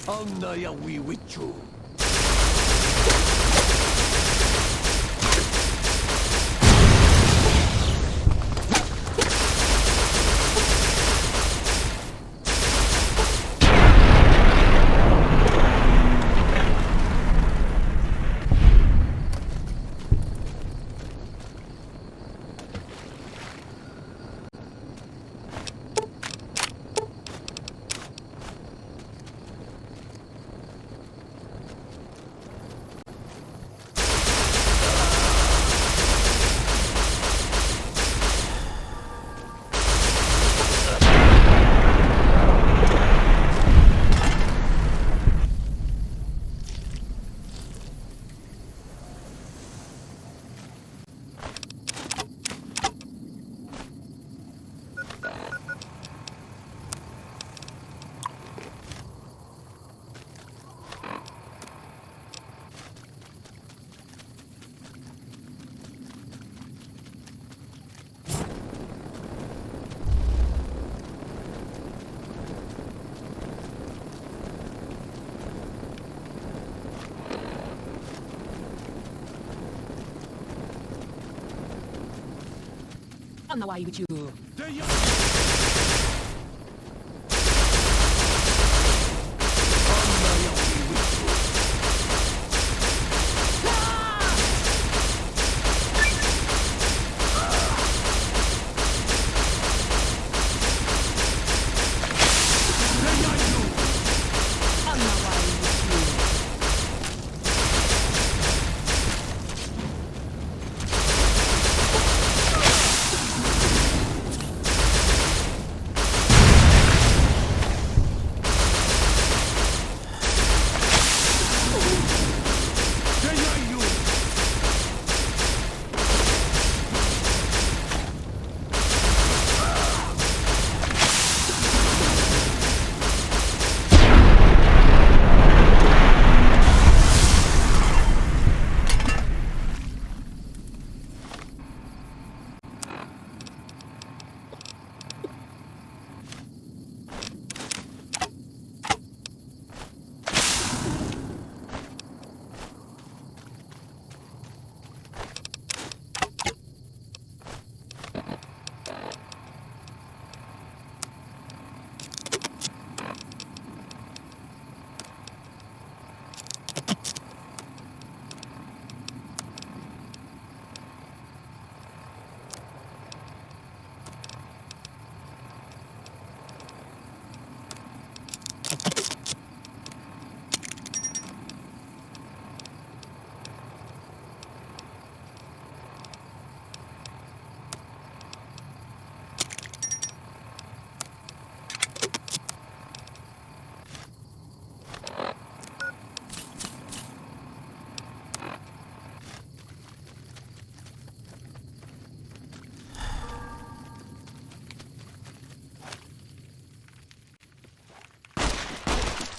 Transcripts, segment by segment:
Annaya we with you. Anna why with you.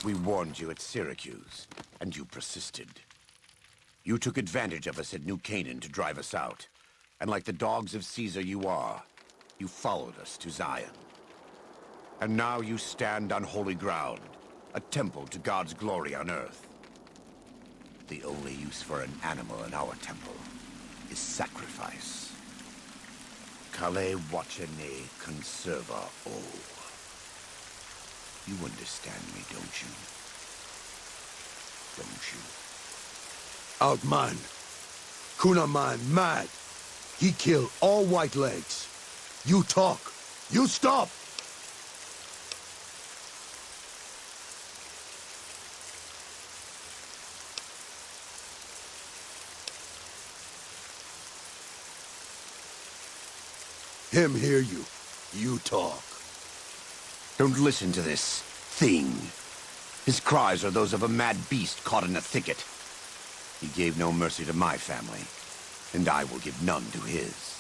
We warned you at Syracuse, and you persisted. You took advantage of us at New Canaan to drive us out. And like the dogs of Caesar you are, you followed us to Zion. And now you stand on holy ground, a temple to God's glory on earth. The only use for an animal in our temple is sacrifice. Kale wachene conserva o. You understand me, don't you? Don't you? Outman. Kunaman mad. He killed all white legs. You talk. You stop! Him hear you. You talk. Don't listen to this thing. His cries are those of a mad beast caught in a thicket. He gave no mercy to my family, and I will give none to his.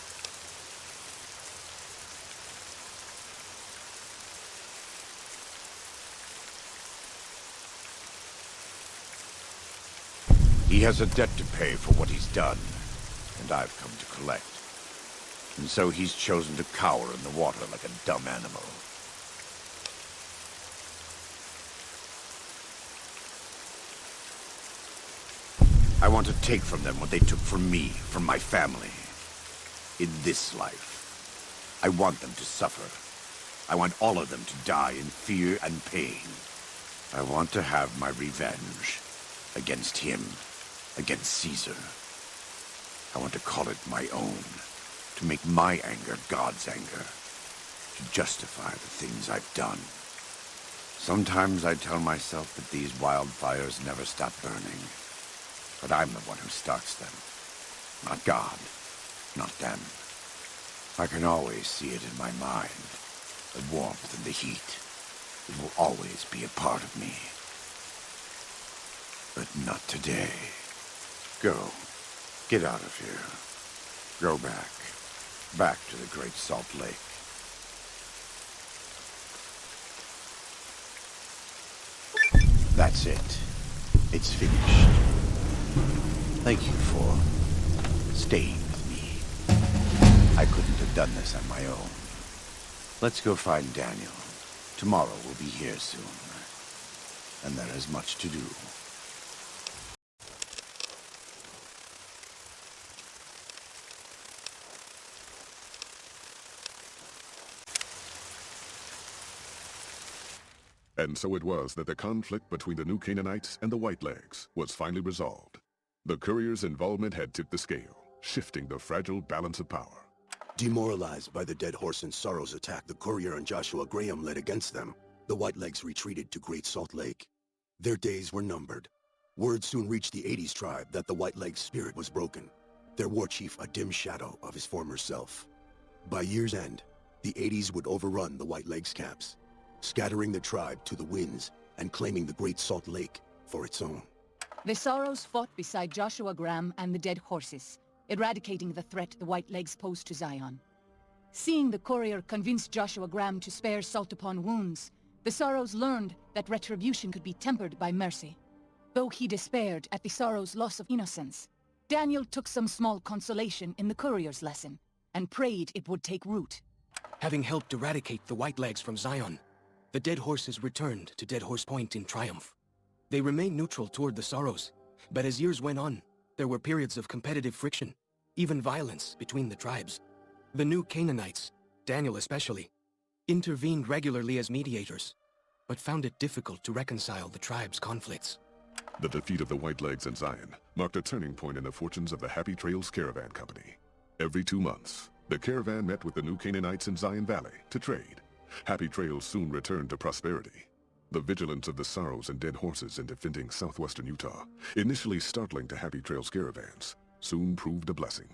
He has a debt to pay for what he's done, and I've come to collect. And so he's chosen to cower in the water like a dumb animal. I want to take from them what they took from me, from my family. In this life, I want them to suffer. I want all of them to die in fear and pain. I want to have my revenge against him, against Caesar. I want to call it my own, to make my anger God's anger, to justify the things I've done. Sometimes I tell myself that these wildfires never stop burning, but I'm the one who starts them, not God, not them. I can always see it in my mind, the warmth and the heat. It will always be a part of me. But not today. Go. Get out of here. Go back. Back to the Great Salt Lake. That's it. It's finished. Thank you for staying with me. I couldn't have done this on my own. Let's go find Daniel. Tomorrow we'll be here soon. And there is much to do. And so it was that the conflict between the New Canaanites and the Whitelegs was finally resolved. The courier's involvement had tipped the scale, shifting the fragile balance of power. Demoralized by the Dead Horse and Sorrow's attack the courier and Joshua Graham led against them, the Whitelegs retreated to Great Salt Lake. Their days were numbered. Word soon reached the 80s tribe that the Whitelegs' spirit was broken, their war chief a dim shadow of his former self. By year's end, the 80s would overrun the Whitelegs' camps, scattering the tribe to the winds and claiming the Great Salt Lake for its own. The Sorrows fought beside Joshua Graham and the Dead Horses, eradicating the threat the Whitelegs posed to Zion. Seeing the courier convince Joshua Graham to spare Salt upon Wounds, the Sorrows learned that retribution could be tempered by mercy. Though he despaired at the Sorrows' loss of innocence, Daniel took some small consolation in the courier's lesson, and prayed it would take root. Having helped eradicate the Whitelegs from Zion, the Dead Horses returned to Dead Horse Point in triumph. They remained neutral toward the Sorrows, but as years went on, there were periods of competitive friction, even violence between the tribes. The New Canaanites, Daniel especially, intervened regularly as mediators, but found it difficult to reconcile the tribes' conflicts. The defeat of the Whitelegs in Zion marked a turning point in the fortunes of the Happy Trails Caravan Company. Every 2 months, the caravan met with the New Canaanites in Zion Valley to trade. Happy Trails soon returned to prosperity. The vigilance of the Sorrows and Dead Horses in defending southwestern Utah, initially startling to Happy Trails caravans, soon proved a blessing.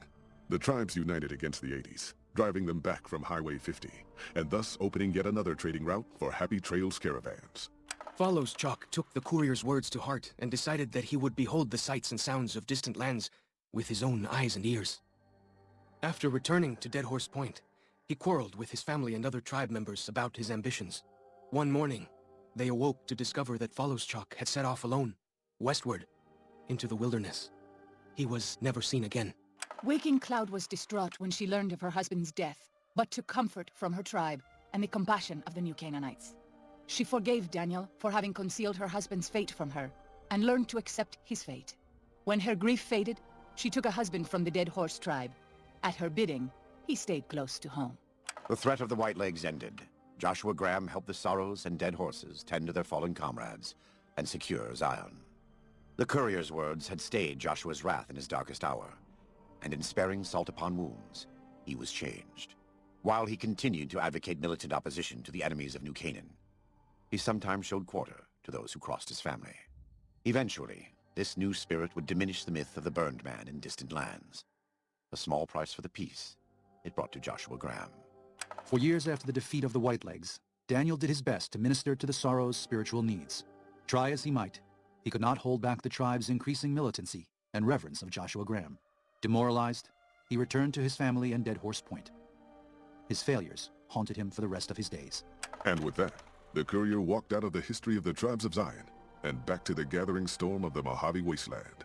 The tribes united against the 80s, driving them back from Highway 50, and thus opening yet another trading route for Happy Trails caravans. Follows Chalk took the courier's words to heart and decided that he would behold the sights and sounds of distant lands with his own eyes and ears. After returning to Dead Horse Point, he quarreled with his family and other tribe members about his ambitions. One morning, they awoke to discover that Follows Chalk had set off alone, westward, into the wilderness. He was never seen again. Waking Cloud was distraught when she learned of her husband's death, but took comfort from her tribe and the compassion of the New Canaanites. She forgave Daniel for having concealed her husband's fate from her, and learned to accept his fate. When her grief faded, she took a husband from the Dead Horse tribe. At her bidding, he stayed close to home. The threat of the Whitelegs ended. Joshua Graham helped the Sorrows and Dead Horses tend to their fallen comrades and secure Zion. The courier's words had stayed Joshua's wrath in his darkest hour, and in sparing Salt upon Wounds, he was changed. While he continued to advocate militant opposition to the enemies of New Canaan, he sometimes showed quarter to those who crossed his family. Eventually, this new spirit would diminish the myth of the burned man in distant lands. A small price for the peace it brought to Joshua Graham. For years after the defeat of the Whitelegs, Daniel did his best to minister to the Sorrows' spiritual needs. Try as he might, he could not hold back the tribe's increasing militancy and reverence of Joshua Graham. Demoralized, he returned to his family in Dead Horse Point. His failures haunted him for the rest of his days. And with that, the courier walked out of the history of the tribes of Zion and back to the gathering storm of the Mojave Wasteland.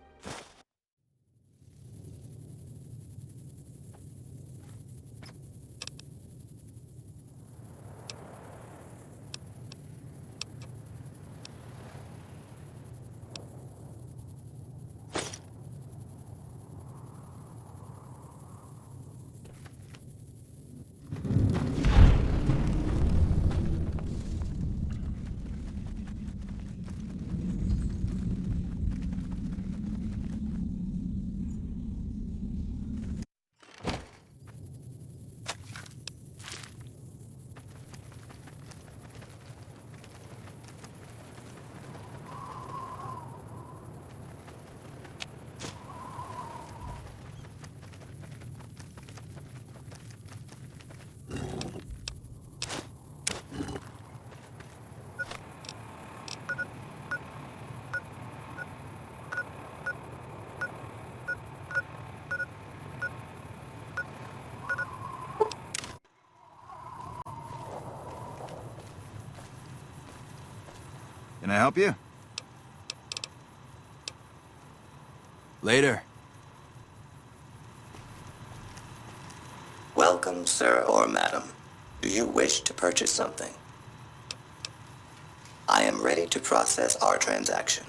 Can I help you? Later. Welcome, sir or madam. Do you wish to purchase something? I am ready to process our transaction.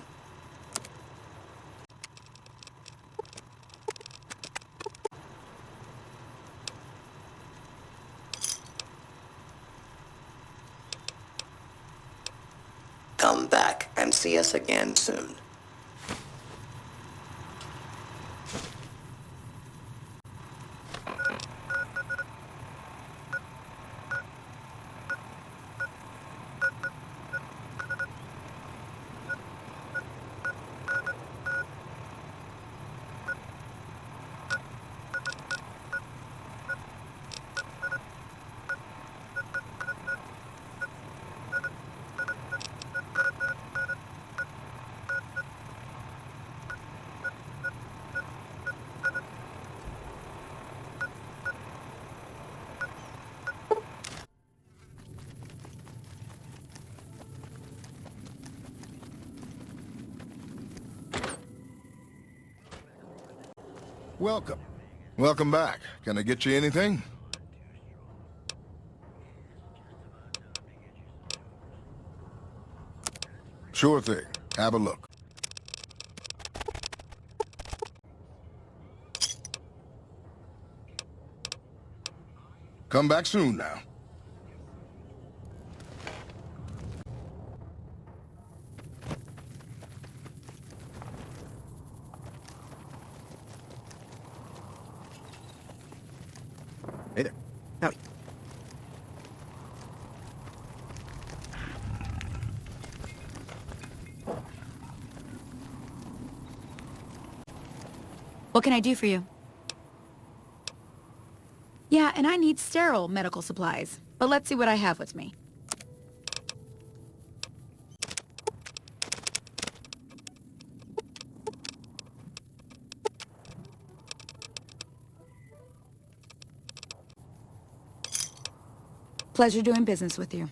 Come back and see us again soon. Welcome. Welcome back. Can I get you anything? Sure thing. Have a look. Come back soon now. Hey there. Howdy. What can I do for you? Yeah, and I need sterile medical supplies. But let's see what I have with me. Pleasure doing business with you.